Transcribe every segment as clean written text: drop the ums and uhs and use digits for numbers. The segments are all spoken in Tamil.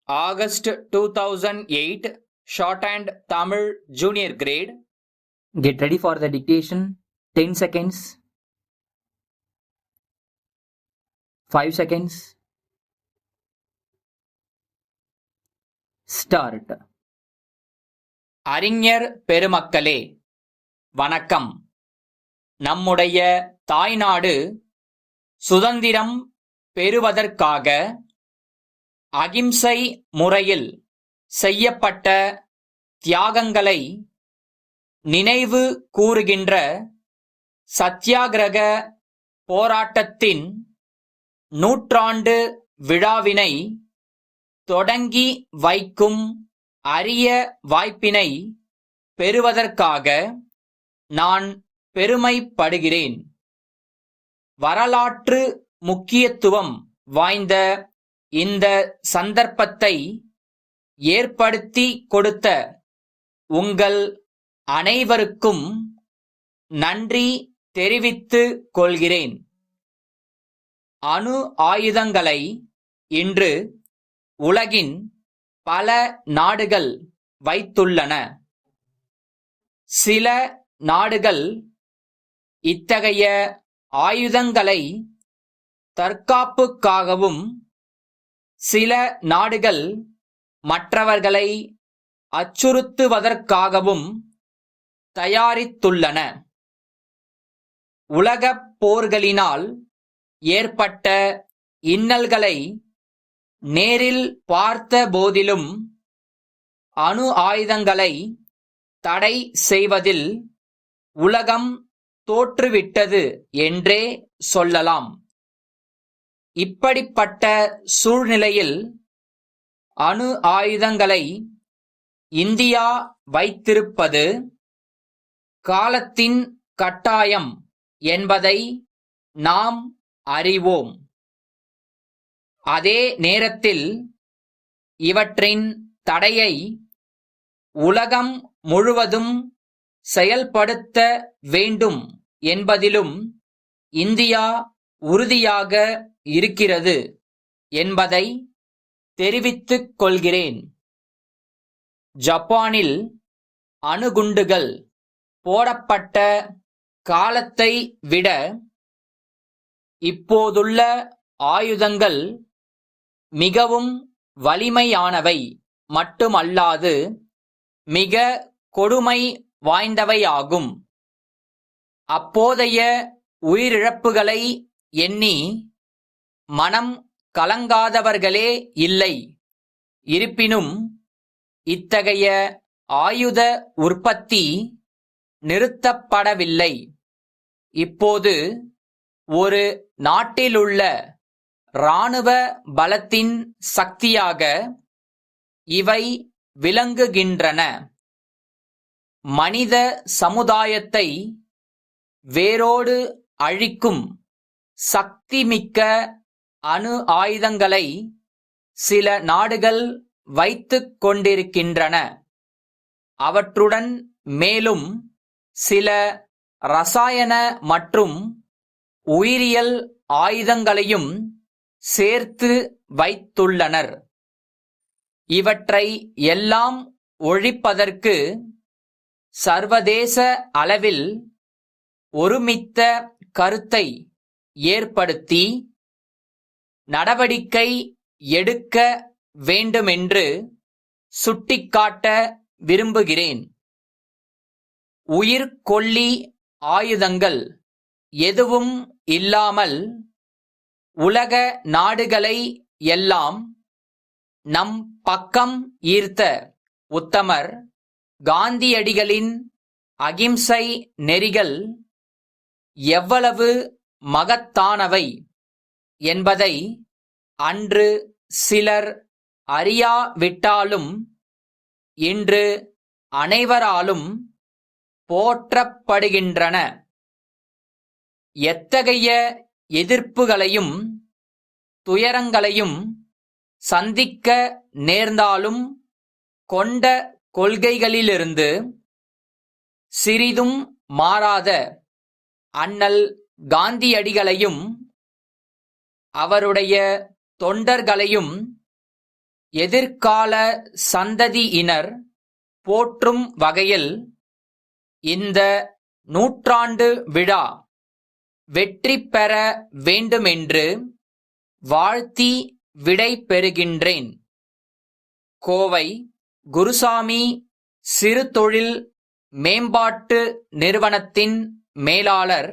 August 2008, Shorthand Tamil Junior Grade. Get ready for the dictation. 10 seconds. 5 seconds. Start. அறிஞர் பெருமக்களே, வணக்கம். நம்முடைய தாய்நாடு சுதந்திரம் பெறுவதற்காக அகிம்சை முறையில் செய்யப்பட்ட தியாகங்களை நினைவு கூறுகின்ற சத்தியாகிரக போராட்டத்தின் நூற்றாண்டு விழாவினை தொடங்கி வைக்கும் அரிய வாய்ப்பினை பெறுவதற்காக நான் பெருமைப்படுகிறேன். வரலாற்று முக்கியத்துவம் வாய்ந்த இந்த சந்தர்ப்பத்தை ஏற்படுத்தி கொடுத்த உங்கள் அனைவருக்கும் நன்றி தெரிவித்துக் கொள்கிறேன். அணு ஆயுதங்களை இன்று உலகின் பல நாடுகள் வைத்துள்ளன. சில நாடுகள் இத்தகைய ஆயுதங்களை தற்காப்புக்காகவும் சில நாடுகள் மற்றவர்களை அச்சுறுத்துவதற்காகவும் தயாரித்துள்ளன. உலகப் போர்களினால் ஏற்பட்ட இன்னல்களை நேரில் பார்த்த போதிலும் அணு ஆயுதங்களை தடை செய்வதில் உலகம் தோற்றுவிட்டது என்றே சொல்லலாம். இப்படிப்பட்ட சூழ்நிலையில் அணு ஆயுதங்களை இந்தியா வைத்திருப்பது காலத்தின் கட்டாயம் என்பதை நாம் அறிவோம். அதே நேரத்தில் இவற்றின் தடையை உலகம் முழுவதும் செயல்படுத்த வேண்டும் என்பதிலும் இந்தியா உறுதியாக இருக்கிறது என்பதை தெரிவித்துக் கொள்கிறேன். ஜப்பானில் அணுகுண்டுகள் போடப்பட்ட காலத்தை விட இப்போதுள்ள ஆயுதங்கள் மிகவும் வலிமையானவை மட்டுமல்லாது மிக கொடுமை வாய்ந்தவையாகும். அப்போதைய உயிரிழப்புகளை எண்ணி மனம் கலங்காதவர்களே இல்லை. இருப்பினும் இத்தகைய ஆயுத உற்பத்தி நிறுத்தப்படவில்லை. இப்போது ஒரு நாட்டிலுள்ள இராணுவ பலத்தின் சக்தியாக இவை விளங்குகின்றன. மனித சமுதாயத்தை வேரோடு அழிக்கும் சக்திமிக்க அணு ஆயுதங்களை சில நாடுகள் வைத்துக் கொண்டிருக்கின்றன. அவற்றுடன் மேலும் சில ரசாயன மற்றும் உயிரியல் ஆயுதங்களையும் சேர்த்து வைத்துள்ளனர். இவற்றை எல்லாம் ஒழிப்பதற்கு சர்வதேச அளவில் ஒருமித்த கருத்தை ஏற்படுத்தி நடவடிக்கை எடுக்க வேண்டுமென்று சுட்டிக்காட்ட விரும்புகிறேன். உயிர்கொல்லி ஆயுதங்கள் எதுவும் இல்லாமல் உலக நாடுகளை எல்லாம் நம் பக்கம் ஈர்த்த உத்தமர் காந்தியடிகளின் அகிம்சை நெறிகள் எவ்வளவு மகத்தானவை என்பதை அன்று சிலர் அறியாவிட்டாலும் இன்று அனைவராலும் போற்றப்படுகின்றன. எத்தகைய எதிர்ப்புகளையும் துயரங்களையும் சந்திக்க நேர்ந்தாலும் கொண்ட கொள்கைகளிலிருந்து சிறிதும் மாறாத அண்ணல் காந்தியடிகளையும் அவருடைய தொண்டர்களையும் எதிர்கால சந்ததியினர் போற்றும் வகையில் இந்த நூற்றாண்டு விழா வெற்றி பெற வேண்டுமென்று வாழ்த்தி விடை பெறுகின்றேன். கோவை குருசாமி சிறு தொழில் மேம்பாட்டு நிறுவனத்தின் மேலாளர்,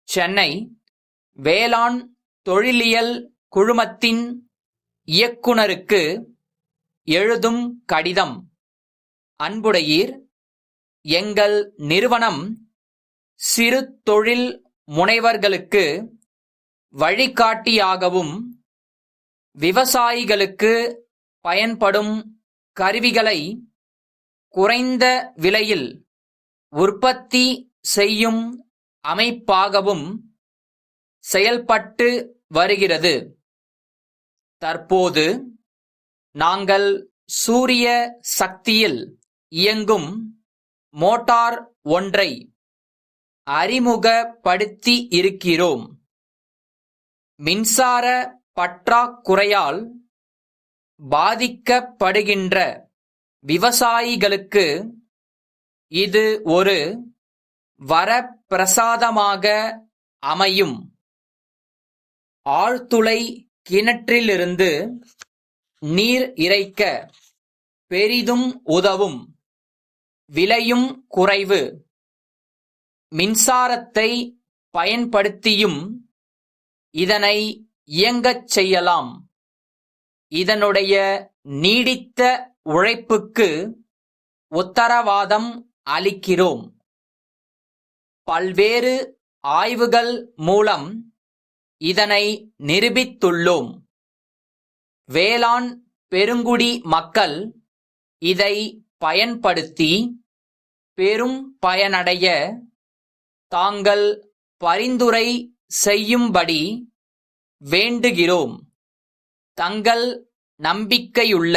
சென்னை வேளாண் தொழிலியல் குழுமத்தின் இயக்குனருக்கு எழுதும் கடிதம். அன்புடையீர், எங்கள் நிறுவனம் சிறு தொழில் முனைவர்களுக்கு வழிகாட்டியாகவும் விவசாயிகளுக்கு பயன்படும் கருவிகளை குறைந்த விலையில் உற்பத்தி செய்யும் அமைப்பாகவும் செயல்பட்டு வருகிறது. தற்போது நாங்கள் சூரிய சக்தியில் இயங்கும் மோட்டார் ஒன்றை அறிமுகப்படுத்தி இருக்கிறோம். மின்சார பற்றாக்குறையால் பாதிக்கப்படுகின்ற விவசாயிகளுக்கு இது ஒரு வரப்பிரசாதமாக அமையும். ஆழ்துளை கிணற்றிலிருந்து நீர் இறைக்க பெரிதும் உதவும். விலையும் குறைவு. மின்சாரத்தை பயன்படுத்தியும் இதனை இயங்கச் செய்யலாம். இதனுடைய நீடித்த உழைப்புக்கு உத்தரவாதம் அளிக்கிறோம். பல்வேறு ஆய்வுகள் மூலம் இதனை நிரூபித்துள்ளோம். வேளாண் பெருங்குடி மக்கள் இதை பயன்படுத்தி பெரும் பயனடைய தாங்கள் பரிந்துரை செய்யும்படி வேண்டுகிறோம். தங்கள் நம்பிக்கையுள்ள